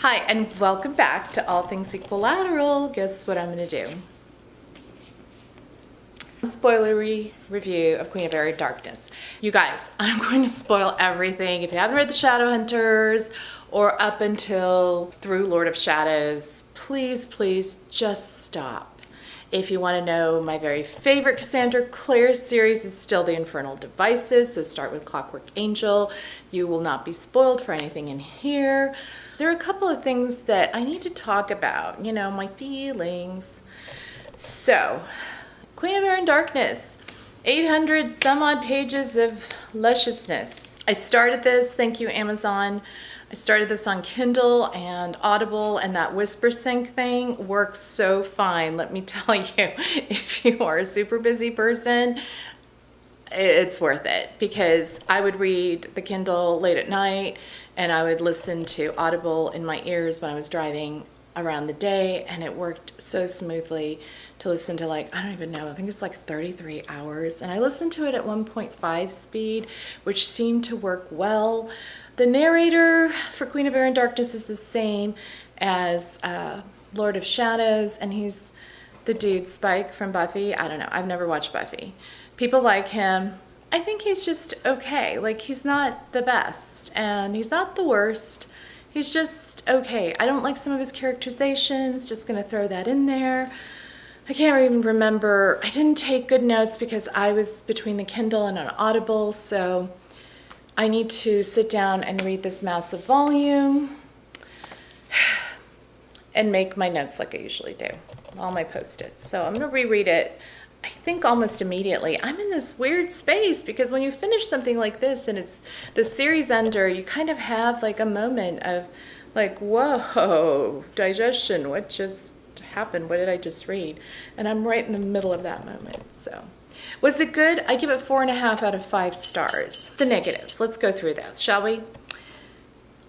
Hi, and welcome back to All Things Equilateral. Guess what I'm going to do? Spoilery review of Queen of Air Darkness. You guys, I'm going to spoil everything. If you haven't read the Shadowhunters or up until through Lord of Shadows, please just stop. If you want to know my very favorite Cassandra Clare series is still The Infernal Devices, so start with Clockwork Angel. You will not be spoiled for anything in here. There are a couple of things that I need to talk about, you know, my feelings. So, Queen of Air and Darkness, 800 some odd pages of lusciousness. I started this, thank you Amazon. I started this on Kindle and Audible, and that whisper sync thing works so fine. Let me tell you, if you are a super busy person, it's worth it, because I would read the Kindle late at night and I would listen to Audible in my ears when I was driving around the day, and it worked so smoothly to listen to, like, I don't even know, I think it's like 33 hours, and I listened to it at 1.5 speed, which seemed to work well. The narrator for Queen of Air and Darkness is the same as Lord of Shadows, and he's the dude Spike from Buffy. I don't know, I've never watched Buffy. People like him. I think he's just okay. Like, he's not the best and he's not the worst. He's just okay. I don't like some of his characterizations, just gonna throw that in there. I can't even remember. I didn't take good notes because I was between the Kindle and an Audible, so I need to sit down and read this massive volume and make my notes like I usually do, all my Post-its. So I'm gonna reread it, I think almost immediately. I'm in this weird space because when you finish something like this and it's the series ender, you kind of have like a moment of like, whoa, digestion, what just happened? What did I just read? And I'm right in the middle of that moment. So was it good? I give it 4.5 out of 5 stars. The negatives, let's go through those, shall we?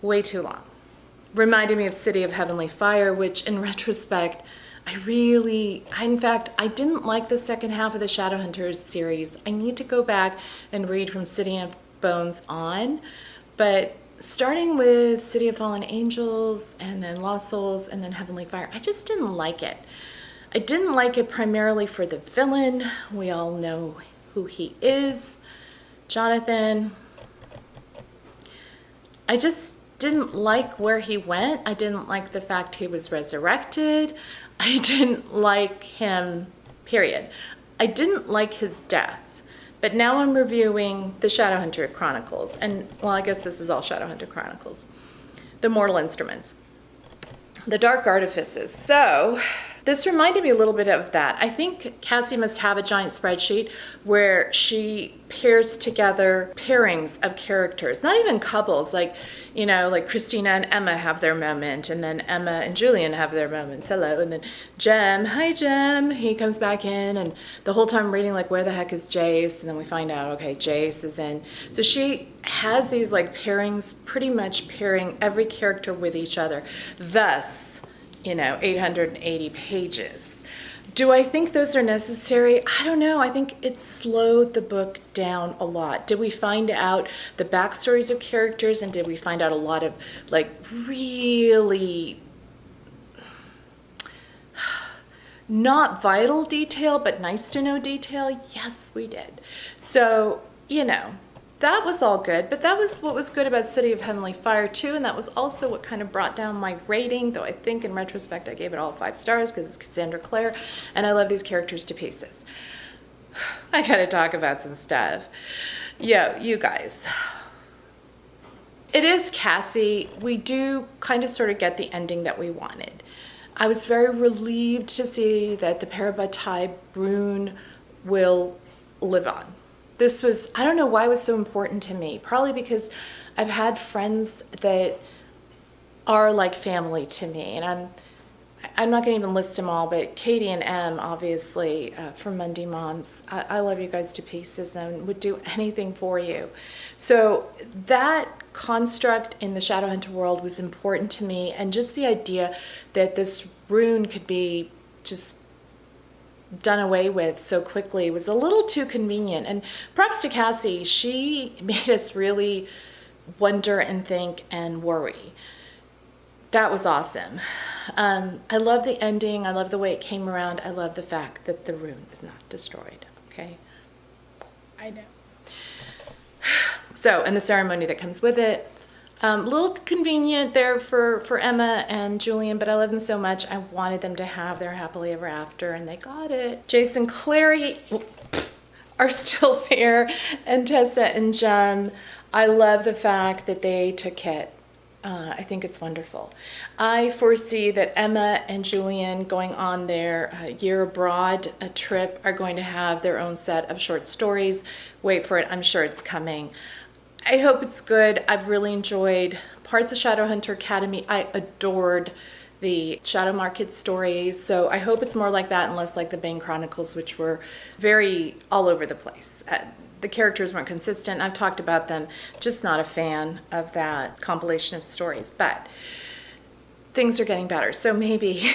Way too long. Reminded me of City of Heavenly Fire, which in retrospect, in fact, I didn't like the second half of the Shadowhunters series. I need to go back and read from City of Bones on, but starting with City of Fallen Angels and then Lost Souls and then Heavenly Fire, I just didn't like it. I didn't like it primarily for the villain. We all know who he is, Jonathan. I just didn't like where he went. I didn't like the fact he was resurrected. I didn't like him, period. I didn't like his death. But now I'm reviewing the Shadowhunter Chronicles, and well, I guess this is all Shadowhunter Chronicles. The Mortal Instruments. The Dark Artifices. So this reminded me a little bit of that. I think Cassie must have a giant spreadsheet where she pairs together pairings of characters, not even couples, like, you know, like Christina and Emma have their moment, and then Emma and Julian have their moments, hello, and then Jem, hi Jem, he comes back in, and the whole time I'm reading like, where the heck is Jace? And then we find out, okay, Jace is in. So she has these like pairings, pretty much pairing every character with each other, thus, you know, 880 pages. Do I think those are necessary? I don't know. I think it slowed the book down a lot. Did we find out the backstories of characters, and did we find out a lot of like really not vital detail, but nice to know detail? Yes, we did. So, you know, that was all good, but that was what was good about City of Heavenly Fire too, and that was also what kind of brought down my rating, though I think in retrospect I gave it all 5 stars because it's Cassandra Clare, and I love these characters to pieces. I gotta talk about some stuff. Yo, you guys. It is Cassie. We do kind of sort of get the ending that we wanted. I was very relieved to see that the Parabatai Brune will live on. This was, I don't know why it was so important to me. Probably because I've had friends that are like family to me, and I'm not gonna even list them all, but Katie and Em, obviously, from Monday Moms, I love you guys to pieces and would do anything for you. So that construct in the Shadowhunter world was important to me, and just the idea that this rune could be just done away with so quickly was a little too convenient. And props to Cassie, she made us really wonder and think and worry. that was awesome. I love the ending. I love the way it came around. I love the fact that the rune is not destroyed. Okay. I know. So, and the ceremony that comes with it. A little convenient there for Emma and Julian, but I love them so much. I wanted them to have their happily ever after, and they got it. Jason, Clary are still there, and Tessa and Jem. I love the fact that they took Kit. I think it's wonderful. I foresee that Emma and Julian going on their year abroad trip are going to have their own set of short stories. Wait for it. I'm sure it's coming. I hope it's good. I've really enjoyed parts of Shadowhunter Academy. I adored the Shadow Market stories, so I hope it's more like that and less like the Bane Chronicles, which were very all over the place. The characters weren't consistent. I've talked about them. Just not a fan of that compilation of stories, but things are getting better. So maybe,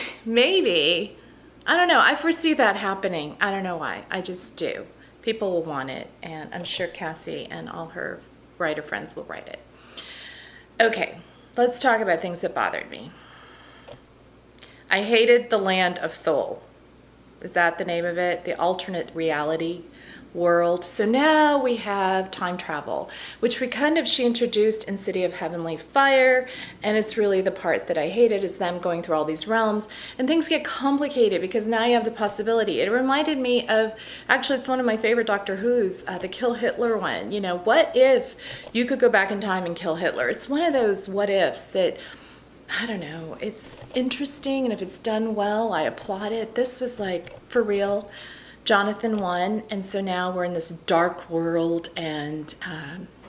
I don't know. I foresee that happening. I don't know why. I just do. People will want it, and I'm sure Cassie and all her writer friends will write it. Okay, let's talk about things that bothered me. I hated the land of Thule. Is that the name of it? The alternate reality world. So now we have time travel, which she introduced in City of Heavenly Fire, and it's really the part that I hated, is them going through all these realms, and things get complicated because now you have the possibility. It reminded me of, actually it's one of my favorite Doctor Who's, the Kill Hitler one. You know, what if you could go back in time and kill Hitler? It's one of those what ifs that, I don't know, it's interesting, and if it's done well, I applaud it. This was like, for real. Jonathan won, and so now we're in this dark world, and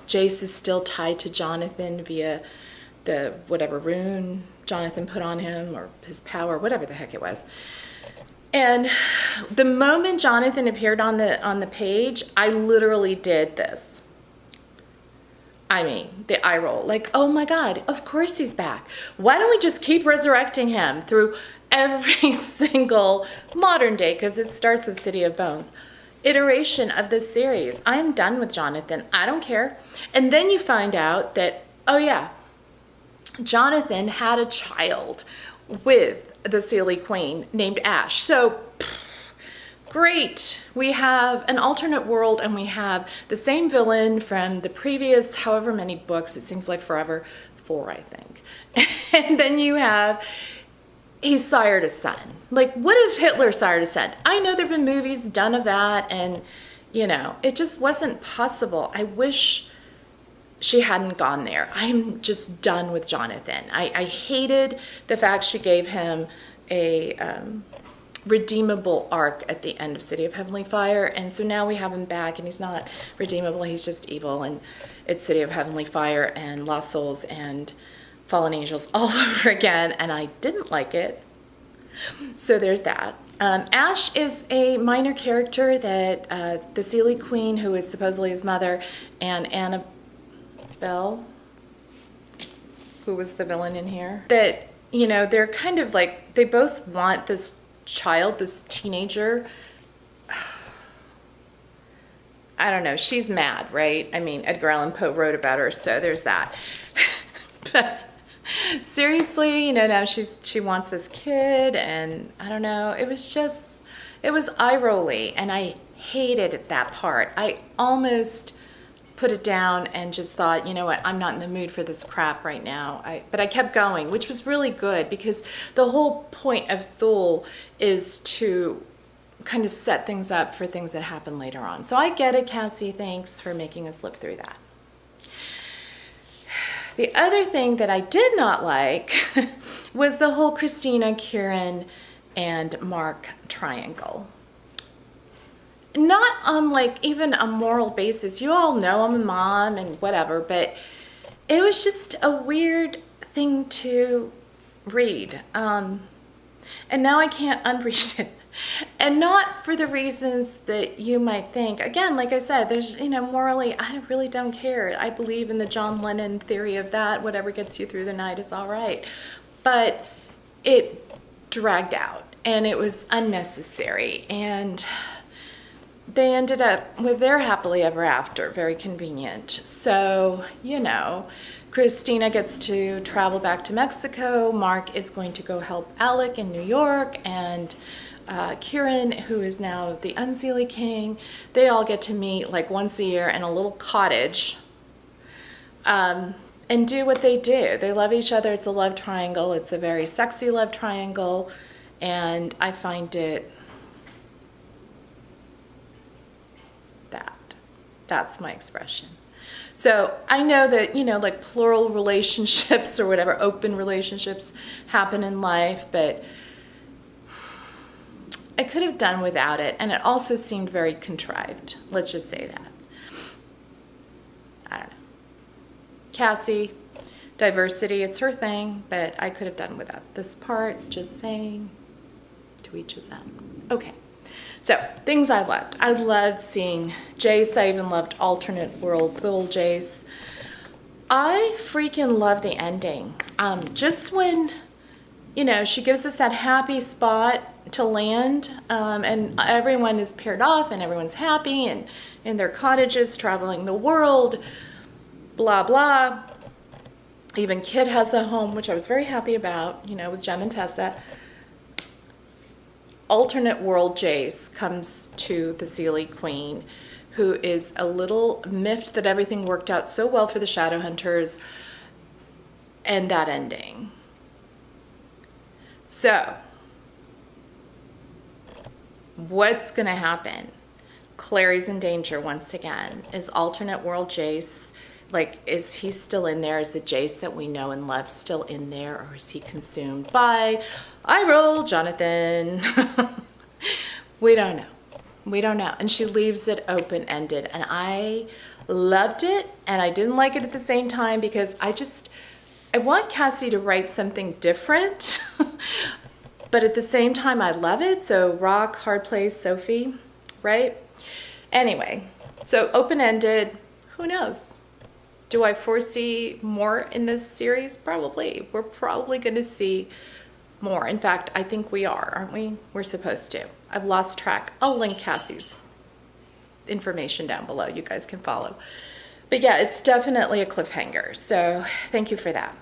Jace is still tied to Jonathan via the whatever rune Jonathan put on him, or his power, whatever the heck it was. And the moment Jonathan appeared on the page, I literally did this. I mean, the eye roll, like, oh my God, of course he's back. Why don't we just keep resurrecting him through every single modern day, because it starts with City of Bones, iteration of this series? I am done with Jonathan. I don't care. And then you find out that, oh yeah, Jonathan had a child with the Seelie Queen named Ash. So, great. We have an alternate world, and we have the same villain from the previous however many books, it seems like forever, 4 I think. And then you have, he sired a son. Like, what if Hitler sired a son? I know there have been movies done of that, and, you know, it just wasn't possible. I wish she hadn't gone there. I'm just done with Jonathan. I hated the fact she gave him a redeemable arc at the end of City of Heavenly Fire, and so now we have him back, and he's not redeemable, he's just evil, and it's City of Heavenly Fire and Lost Souls and Fallen Angels all over again, and I didn't like it. So there's that. Ash is a minor character that the Seelie Queen, who is supposedly his mother, and Annabelle, who was the villain in here, that, you know, they're kind of like, they both want this child, this teenager. I don't know, she's mad, right? I mean, Edgar Allan Poe wrote about her, so there's that. But seriously, you know, now she wants this kid, and I don't know, it was eye-rolly, and I hated that part. I almost put it down and just thought, you know what, I'm not in the mood for this crap right now. But I kept going, which was really good, because the whole point of Thule is to kind of set things up for things that happen later on. So I get it, Cassie, thanks for making us live through that. The other thing that I did not like was the whole Christina, Kieran, and Mark triangle. Not on like even a moral basis. You all know I'm a mom and whatever, but it was just a weird thing to read. And now I can't unread it. And not for the reasons that you might think. Again, like I said, there's, you know, morally, I really don't care. I believe in the John Lennon theory of that. Whatever gets you through the night is all right. But it dragged out, and it was unnecessary. And they ended up with their happily ever after, very convenient. So, you know, Christina gets to travel back to Mexico. Mark is going to go help Alec in New York, and Kieran, who is now the Unseelie King, they all get to meet like once a year in a little cottage and do what they do. They love each other. It's a love triangle. It's a very sexy love triangle, and I find it that's my expression. So I know that, you know, like plural relationships or whatever, open relationships happen in life, but I could have done without it. And it also seemed very contrived. Let's just say that. I don't know. Cassie, diversity, it's her thing, but I could have done without this part, just saying, to each of them. Okay. So, things I loved. I loved seeing Jace. I even loved alternate world little Jace. I freaking love the ending. Just when, you know, she gives us that happy spot to land, and everyone is paired off and everyone's happy and in their cottages traveling the world, blah, blah. Even Kid has a home, which I was very happy about, you know, with Jem and Tessa. Alternate world Jace comes to the Seelie Queen, who is a little miffed that everything worked out so well for the Shadowhunters, and that ending. So, what's gonna happen? Clary's in danger once again. Is alternate world Jace, like, is he still in there? Is the Jace that we know and love still in there, or is he consumed by, I roll, Jonathan? We don't know. We don't know. And she leaves it open-ended, and I loved it, and I didn't like it at the same time because I want Cassie to write something different, but at the same time, I love it. So rock, hard place, Sophie, right? Anyway, so open-ended, who knows? Do I foresee more in this series? Probably. We're probably going to see more. In fact, I think we are, aren't we? We're supposed to. I've lost track. I'll link Cassie's information down below. You guys can follow. But yeah, it's definitely a cliffhanger. So thank you for that.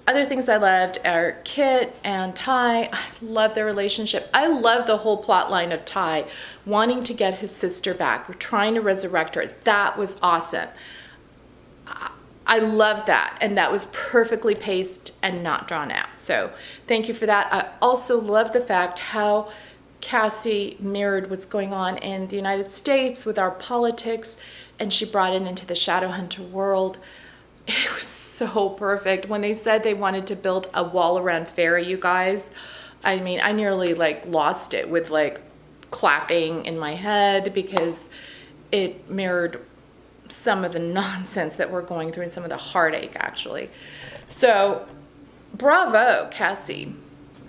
Other things I loved are Kit and Ty. I love their relationship. I love the whole plot line of Ty wanting to get his sister back. We're trying to resurrect her. That was awesome. I love that, and that was perfectly paced and not drawn out. So thank you for that. I also love the fact how Cassie mirrored what's going on in the United States with our politics, and she brought it into the Shadowhunter world. It was so perfect. When they said they wanted to build a wall around Fairy, you guys, I mean, I nearly like lost it with like clapping in my head because it mirrored some of the nonsense that we're going through and some of the heartache, actually. So bravo, Cassie.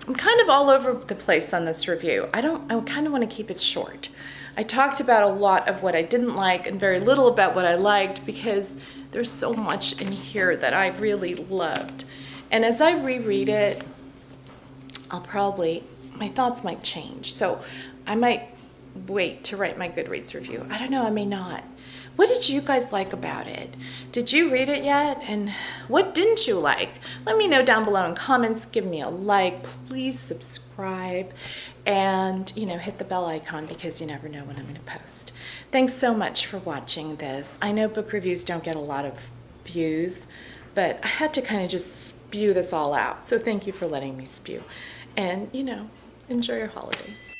I'm kind of all over the place on this review. I kind of want to keep it short. I talked about a lot of what I didn't like and very little about what I liked because there's so much in here that I really loved. And as I reread it, my thoughts might change. So I might wait to write my Goodreads review. I don't know, I may not. What did you guys like about it? Did you read it yet? And what didn't you like? Let me know down below in comments. Give me a like. Please subscribe. And, you know, hit the bell icon because you never know when I'm going to post. Thanks so much for watching this. I know book reviews don't get a lot of views, but I had to kind of just spew this all out. So thank you for letting me spew. And, you know, enjoy your holidays.